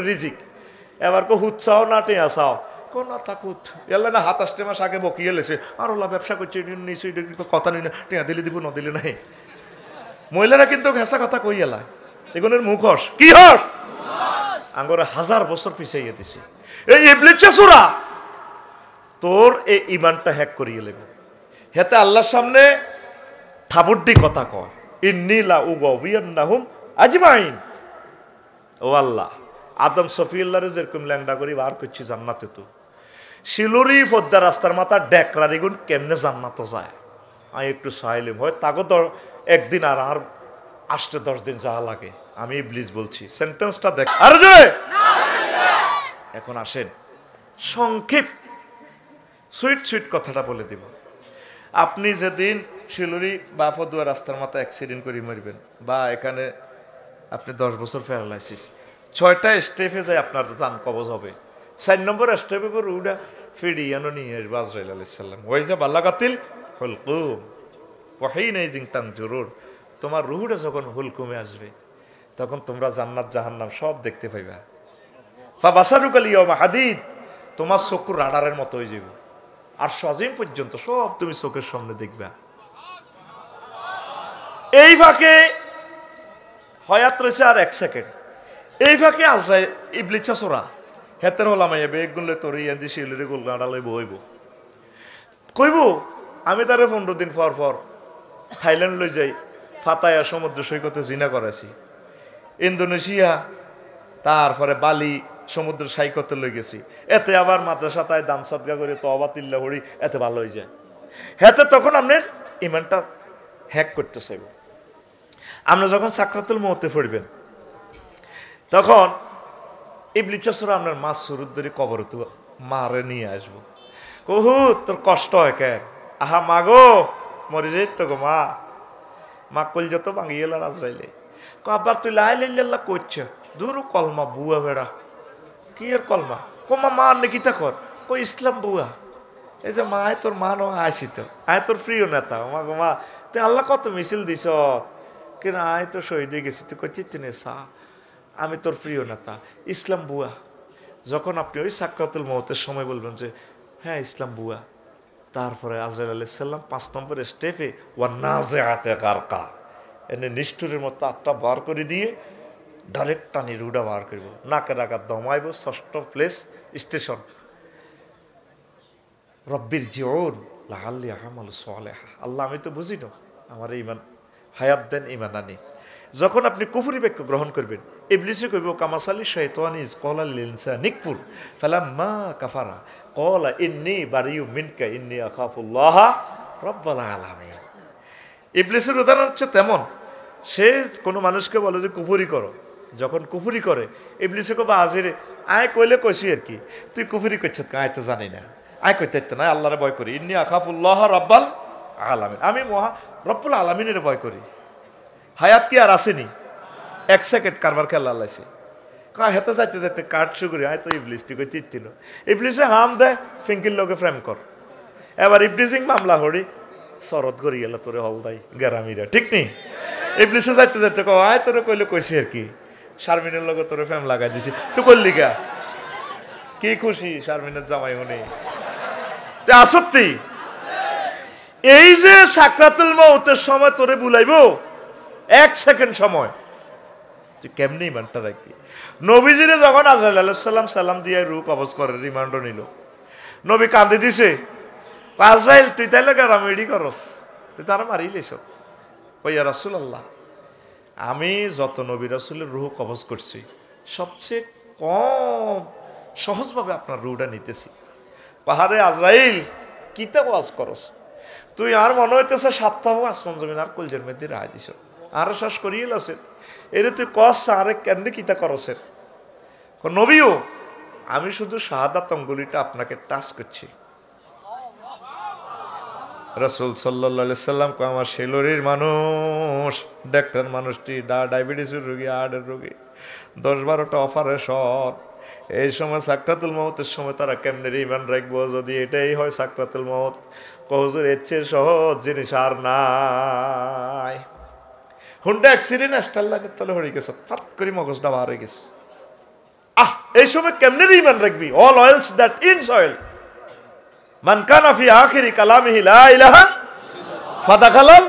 রিজিক এবার কো হুৎসাও না টেয়া চাও কো না থাকুত এলে না 27 মাস আগে বকিয়ে লেছে আর ওলা ব্যবসা করছে নিশ্চয়ই কথা নিই না টেয়া দিলে দিব না দিলে নাই মহিলারা কিন্তু ঘেঁষা কথা কই এলা এগুনের মুখোশ কি হস আঙ্গরে 1000 বছর পিছাইয়ে দিছে এই ইবলিসে সুরা তোর এই ইমানটা হ্যাক করিয়ে লেবে হেতে আল্লাহর সামনে থাবুড্ডি কথা কয় ইন্নী লা উগাউবিয়ান্নাহুম আজমাইন ও আল্লাহ আদম সফিউল্লাহরে যেরকম ল্যাংডা করি বার করছি জান্নাতে তো শিলুরি ফদ্দা রাস্তার মাথা ডেকরারি গুণ কেমনে জান্নাত যায় আমি একটু চাইলাম হয় তাকে তো একদিন আর আসতে 10 দিন যাওয়া লাগে আমি ইবলিস বলছি সেন্টেন্সটা দেখ আর জোরে এখন আসেন সংক্ষেপ সুইট সুইট কথাটা বলে দিব আপনি যেদিন শিলুরি বা ফদুয়া রাস্তার মাথা অ্যাক্সিডেন্ট করে মরবেন বা এখানে আপনি 10 বছর প্যারালাইসিস 6টা স্টেপে যায় আপনার জান কবজ হবে 4 নম্বর স্টেপে পর উডা ফিডিয়ানো নিয়ে আসবে আজরাইল আলাইহিস সালাম ওয়াইজা বাল্লাগাতিল হুলকুম ওয়াহিনা ইজিন তানজুরুর তোমার রুহুটা যখন হুলকুমে আসবে তখন তোমরা জান্নাত জাহান্নাম সব দেখতে পাইবা ফাবাসারুকাল ইয়াউমা হাদিদ তোমার চক্ষু রাডারের মতো হয়ে যাবে আর সজিম পর্যন্ত সব তুমি চোখের সামনে দেখবা এই ফাঁকে হয়াত রয়েছে আর 1 সেকেন্ড এই ফাঁকে আসে ইবলিসা সোরা হেতের হলাম আইবে একগুলো তোর ইয়ান্দি শিলুরি গোলগাড়া লইব হইব কইব আমি তারে 15 দিন পর পর থাইল্যান্ড লই যাই ফাতায়া সমুদ্র সৈকতে জিনা করেছি ইন্দোনেশিয়া তারপরে বালি সমুদ্র সৈকতে লই গেছি এতে আবার মাদ্রাসাতায় দান সদকা করে তওবা তিল্লা হরি এতে ভালো হয়ে যায় হেতে তখন আপনার ইমানটা হ্যাক করতে চাইব আপনি যখন সাকরাতুল মউতে পড়বেন তখন ইবলিসা সূরা আপনার মা সুরুদ ধরে কবরে তো মারে নিয়ে আসবো কহু তোর কষ্ট হয় কেন আহা মাগো মরে যাই তো গো মা কল যত ভাঙিয়েলা আজরাইলে আবার তুই লাই লাইল্লাহ করছ দূর কলমা বুয়া বেড়া কি এর কলমা কোমা মা নাকি তা কর ও ইসলাম বুয়া এই যে মা তোর মা নো আইসি তো আয় তোর প্রিয় নেতা মা গো মা তুই আল্লাহ কত মিছিল দিছ কেন আয় তো শহীদ হয়ে গেছি তুই করছিস তিনে সা আমি তোর প্রিয় নেতা ইসলাম বুয়া যখন আপনি ওই সাকরাতুল মউতের সময় বলবেন যে হ্যাঁ ইসলাম বুয়া তারপরে আজরাইল আলাইহিস সালাম 5 নম্বর স্টেপে ওয়া নাজিআতে গারকা এনে নিষ্ঠুরের মতো আটটা বার করে দিয়ে ডাইরেক্ট টানি রুডা বার করব নাকের আঘাত দমাইব 6ষ্ঠ প্লেস স্টেশন রব্বির জিউন লাআল্লি আ'মালু সালিহা আল্লাহ আমি তো বুঝি না আমার ঈমান হায়াত দেন ঈমান আনি যখন আপনি কুফরি বাক্য গ্রহণ করবেন ইবলিসে কইব কামাসালি শয়তানি ইজ ক্বালা লিল ইনসানি কফুর ফালাম্মা কাফারা ক্বালা ইন্নী বারিউ মিনকা ইন্নী আখাফুল্লাহ রাব্বুল আলামিন ইবলিসের উদাহরণ হচ্ছে তেমন সে কোনো মানুষকে বলে যে কুফরি করো যখন কুফরি করে ইবলিসে কইব আজিরে আয় কইলে কইছি আর কি তুই কুফরি করছিস আয় তো জানি না আয় কইতে না আল্লাহরে ভয় করি ইন্নী আখাফুল্লাহ রাব্বুল আলামিন আমি মহা রব্বুল আলামিনের ভয় করি হায়াত কি আর আসেনি 1 সেকেন্ড কারবার খেলা লাইছে কা হেতে যাইতে যাইতে কাট শুগুরি আয় তো ইবলিস তুই কই তিত্তিনো ইবলিসে হাম দে ফিঙ্কির লগে ফ্রেম কর এবার ইবলিসিং মামলা হড়ি শরৎ করি গেল তোরে হলদাই গ্রামীরা ঠিক নেই ইবলিসে যাইতে যাইতে কও আয় তোরে কইলে কইছি আর কি শারমিনের লগে তোরে ফ্রেম লাগাই দিছি তুই করলি গা কি খুশি শারমিনের জামাই হনি তে আসত্তি এই যে সাকরাতুল মউতের সময় তোরে বুলাইবো 1 সেকেন্ড সময় তুই কেমনি ইমানটা রাখবি নবীজিরে যখন আজরাইল আলাইহিস সালাম সালাম দিয়ে রূহ কবজ করে রিমান্ড নিল নবী কাঁদে দিছে আজরাইল তুই তাইলে গারামেডি করস তুই তারা মারি লেছ ও ইয়া রাসূলুল্লাহ আমি যত নবী রাসূলের রূহ কবজ করছি সবচেয়ে কম সহজভাবে আপনার রূহটা নিতেছি পাহাড়ে আজরাইল কিতা ওয়াজ করস তুই আর মনে হইতেছে 7টা আসমান জমিন আর কলজের মধ্যে রায় দিছ আর শ্বাস করিয়ে লাসের এর তুই কস আরে কেন কিতা করসের নবীও আমি শুধু শাহাদাত অঙ্গুলিটা আপনাকে টাচ করছি রাসূল সাল্লাল্লাহু আলাইহি সাল্লাম কো আমার শিলুরির মানুষ ডাক্তার মানুষটি ডায়াবেটিসের রোগী হার্টের রোগী 10-12টা অপারেশন এই সময় সাকরাতুল মউতের সময় তারা কেমনে ঈমান রাখবো যদি এটাই হয় সাকরাতুল মউত কহুজুর এর চেয়ে সহজ জিনিস আর নাই হুন্ডা অ্যাক্সিডেন্ট স্টার লাইনের তলে হয়ে গেছে ফাত করে মগজটা বার হয়ে গেছে আহ এই সময় কেমনে ঈমান রাখবি? All oils that ins oil মান কানা ফি আখিরি কালামিহি লা ইলাহা ফাদাখালাল,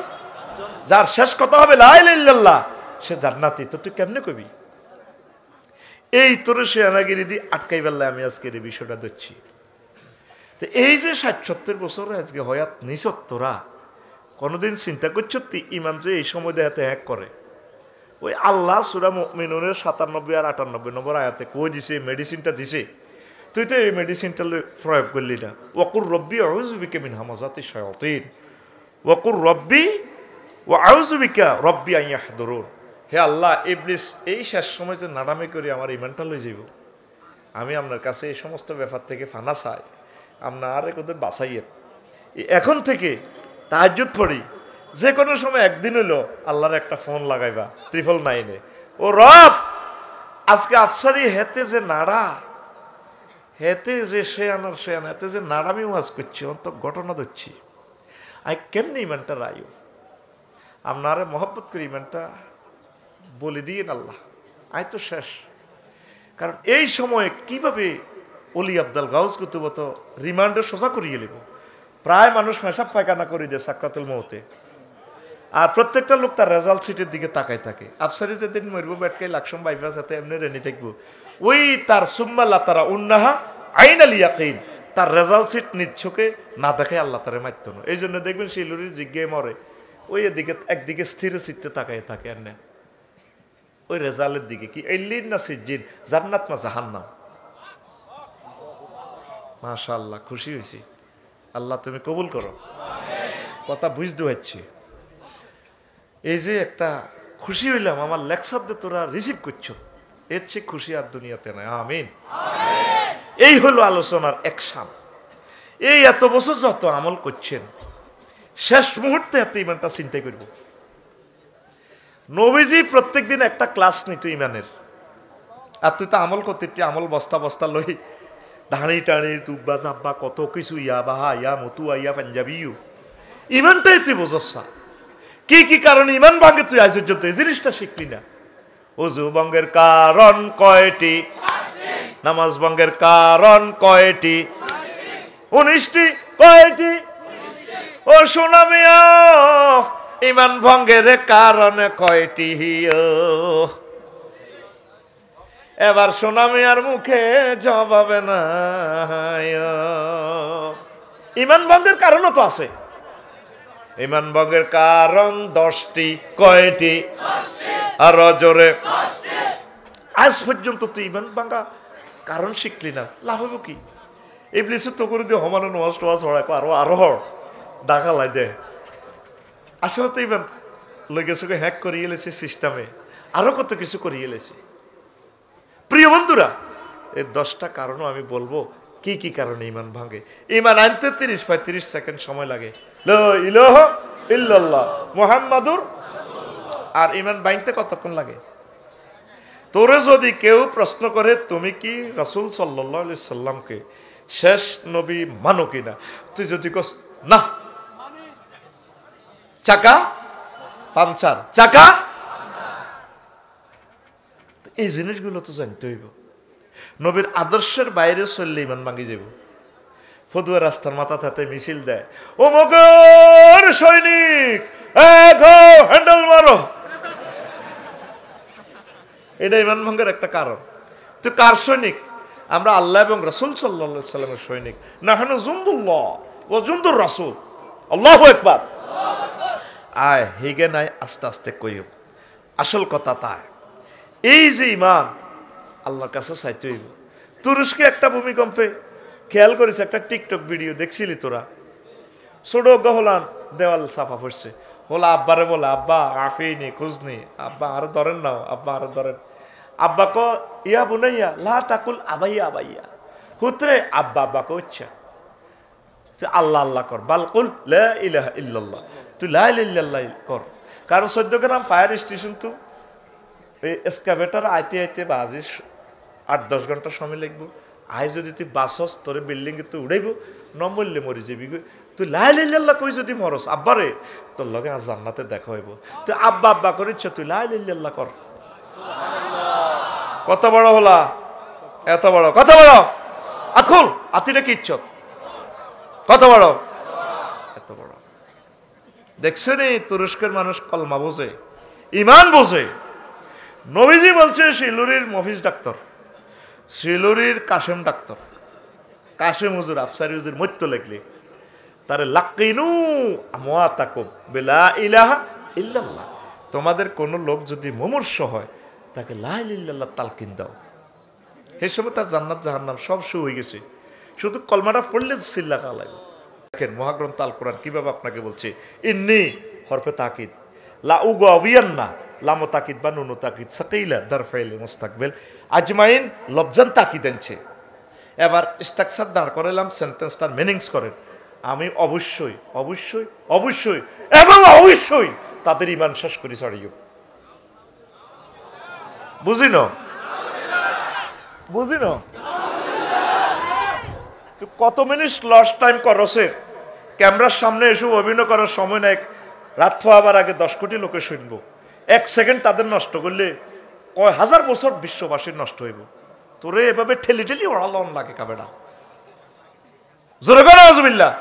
যার শেষ কথা হবে লা ইলাহা ইল্লাল্লাহ সে জান্নাতি। তো তুই কেমনে কবি? এই তোর সে আনাগিরি দি আটকাই বেললে আমি আজকের এই বিষয়টা দিচ্ছি। তো এই যে ৬০-৭০ বছর আজকে হয়াত নিছত, তোরা কোনোদিন চিন্তা করছো ইমান যে এই সময় দেখাতে হ্যাক করে? ওই আল্লাহ সূরা মুমিনুনের ৯৭ আর ৯৮ নম্বর আয়াতে কই দিছে, মেডিসিনটা দিছে, তুই তো এই মেডিসিনটা প্রয়োগ করলি না। ওয়াকুর রব্বি আউযু বিকা মিন হামাযাতিশ শায়াতিন ওয়াকুর রব্বি ওয়া আউযু বিকা রব্বি আন ইয়াহদুরুন। হে আল্লাহ, ইবলিস এই শেষ সময় যে নাডামি করে আমার ইমানটা লই যাইব, আমি আপনার কাছে এই সমস্ত ব্যাপার থেকে ফানা চাই, আপনার আর ওদের বাঁচাইয়েন। এখন থেকে তাহাজ্জুদ পড়ি, যে কোনো সময় একদিন হইলো আল্লাহর একটা ফোন লাগাইবা 999-এ, ও রব আজকে আফসারি হেতে যে নাড়া, হেতে যে সে আনার সে আনা, হেতে যে নাড়ামি ওয়াজ করছি, অন্ত ঘটনা দিচ্ছি, আই কেমনি ইমানটা রায়ু আপনারে মহব্বত করি, ইমানটা বলে দিয়ে আল্লাহ আয় তো শেষ। কারণ এই সময়ে কিভাবে অলি আব্দাল গাউস কুতুবত রিমান্ডে সোজা করিয়ে নেব। প্রায় মানুষ পেশাব পায়খানা করে দেয় সাকরাতুল মউতে, আর প্রত্যেকটা লোক তার রেজাল্ট সিটের দিকে তাকাই থাকে। আফসারি যেদিন মরব ব্যাটকাই লাকসম বাইফার সাথে এমনি রেনি থাকবো, ওই তার সুম্মাল্লা তারা উন্নাহা আইন আল ইয়াকিন, তার রেজাল্ট সিট নিচ্ছকে না দেখে আল্লাহ তারে মারত না। এই জন্য দেখবেন শিলুরির জিজ্ঞায় মরে, ওই এদিকে একদিকে স্থির চিত্তে তাকাই থাকে, আর না ওই রেজাল্টের দিকে, কি এলিন না সিজ্জিন, জান্নাত না জাহান্নাম। মাশাআল্লাহ, খুশি হয়েছি, আল্লাহ তুমি কবুল করো। কথা বুঝতে হচ্ছে, এই যে একটা খুশি হইলাম আমার লেকচার দিয়ে তোরা রিসিভ করছো, এর চেয়ে খুশি আর দুনিয়াতে নাই। আমিন। এই হলো আলোচনার অ্যাকশন। এই এত বছর যত আমল করছেন, শেষ মুহূর্তে এত ইমানটা চিন্তা করব। নবীজি প্রত্যেক দিন একটা ক্লাস নিত ইমানের, আর তুই তো আমল করতে আমল বস্তা বস্তা লই ধানি টানি তুব্বা চাব্বা কত কিছু, ইয়া বাহা ইয়া মতুয়া ইয়া পাঞ্জাবি, ইমানটাই তুই বোঝা কি কি কারণে ইমান ভাঙে, তুই আজ পর্যন্ত এই জিনিসটা শিখলি না। ওযু ভঙ্গের কারণ কয়টি, নামাজ ভঙ্গের কারণ কয়টি, 19টি কয়টি, ও সোনা মিয়া ইমান ভঙ্গের কারণ কয়টি। এবার সোনা মিয়ার মুখে জবাবে না, ইমান ভঙ্গের কারণও তো আছে। ইমান ভঙ্গের কারণ 10টি কয়টি, আর জোরে আজ পর্যন্ত তুই ইমান ভাঙ্গা কারণ শিখলি না, লাভ হবো কি? ইবলিসের তো করে দিয়ে হমানো নষ্ট হওয়া ছড়ায় আরো আরো দেখা লাই দে। আসলে তো ইমান লই গেছে হ্যাক করিয়ে এলেছে সিস্টেমে, আরো কত কিছু করিয়ে এলেছে। প্রিয় বন্ধুরা, এই 10টা কারণও আমি বলবো কি কি কারণে ইমান ভাঙে। ইমান আনতে 30-35 সেকেন্ড সময় লাগে, লা ইলাহা ইল্লাল্লাহ মুহাম্মাদুর, আর ইমান ভাঙতে কতক্ষণ লাগে? তোরে যদি কেউ প্রশ্ন করে তুমি কি রাসূল সাল্লাল্লাহু আলাইহি সাল্লামকে শেষ নবী মানো কিনা, তুই যদি কস না, চাকা পাঞ্চার, চাকা, এই জিনিসগুলো তো জানতে হইব। নবীর আদর্শের বাইরে চললে ইমান ভাঙি যাব। ফদুয়া রাস্তার মাথা তাতে মিছিল দেয়, ও মগর সৈনিক হ্যান্ডেল মারো, এটা ইমান ভঙ্গের একটা কারণ। তুই কার সৈনিক? আমরা আল্লাহ এবং রাসূল সাল্লাল্লাহু আলাইহি সাল্লামের সৈনিক। নাহনু জুনদুল্লাহ ওয়া জুনদুর রাসূল, আল্লাহু আকবার। আয় হিগে নাই আস্তে আস্তে কইও, আসল কথা তাই। এই যে ইমান আল্লাহর কাছে চাইতে হইব। তুরস্কে একটা ভূমিকম্পে খেয়াল করেছে, একটা টিকটক ভিডিও দেখছিলি তোরা, ছোট গহলান দেওয়াল সাফা পড়ছে, হলা আব্বারে বলে, আব্বা আফিনি খুঁজনি, আব্বা আরো ধরেন নাও, আব্বা আরো ধরেন। আব্বা ক ইয়া বুনাইয়া লা তাকুল আবাইয়া আবাইয়া, হুতরে আব্বা আব্বা কো ইচ্ছা তুই আল্লাহ আল্লাহ কর, বাল কুল লা ইলাহা ইল্লাল্লাহ, তুই লা ইলাহা ইল্লাল্লাহ কর। কারণ 14 গ্রাম ফায়ার স্টেশন তো এই এক্সকাভেটর আইতে আইতে বাজে 8-10 ঘন্টা সময় লাগবো। আই যদি তুই বাসস তোর বিল্ডিং তুই উড়াইব, নমরলে মরি যাবি। তুই লা ইলাহা ইল্লাল্লাহ কই যদি মরস, আব্বারে তোর লগে আজ জান্নাতে দেখা হইব। তুই আব্বা আব্বা করিস, তুই লা ইলাহা ইল্লাল্লাহ কর। কত বড় হলা, এত বড়, কত বড়? আকুল আতিটা কি ইচ্ছত, কত বড়, এত বড়। দেখছেন এই তুরস্কের মানুষ কলমা বোঝে, ইমান বোঝে। নবীজি বলছে শিলুরির মফিজ ডাক্তার, শিলুরির কাশেম ডাক্তার, কাশেম হুজুর আফসারি হুজুর মত্য লেখলে তারে লাকিনু আমওয়াতাকুম বিলা ইলাহা ইল্লাল্লাহ। তোমাদের কোন লোক যদি মুমূর্ষ হয় তাকে লা ইলাহা ইল্লাল্লাহ তালকিন দাও। এই সময় তার জান্নাত জাহান্নাম সব শুরু হয়ে গেছে, শুধু কলমাটা পড়লে সিল্লা কালাইব। দেখেন মহাগ্রন্থ আল কোরআন কিভাবে আপনাকে বলছে, ইন্নি হরফে তাকিদ, লা উগাবিয়ান্না লাম তাকিদ বা নুন তাকিদ সাকিলা দারফাইল মুস্তাকবিল আজমাইন লবজান তাকিদ আনছে। এবার স্ট্রাকচার দাঁড় করালাম, সেন্টেন্সটার মিনিংস করেন। আমি অবশ্যই অবশ্যই অবশ্যই এবং অবশ্যই তাদের ইমান শেষ করি ছাড়িও। বুঝি না, বুঝি না তুই কত মিনিট লস টাইম করছে ক্যামেরার সামনে এসে অভিনয় করার সময় নাই। রাত পোয়াবার আগে 10 কোটি লোকে শুনবো, 1 সেকেন্ড তাদের নষ্ট করলে কয় হাজার বছর বিশ্ববাসীর নষ্ট হইব। তোরে এভাবে ঠেলি ঠেলি ওড়ালন লাগে কাবেডা, জোরে করে আউযুবিল্লাহ।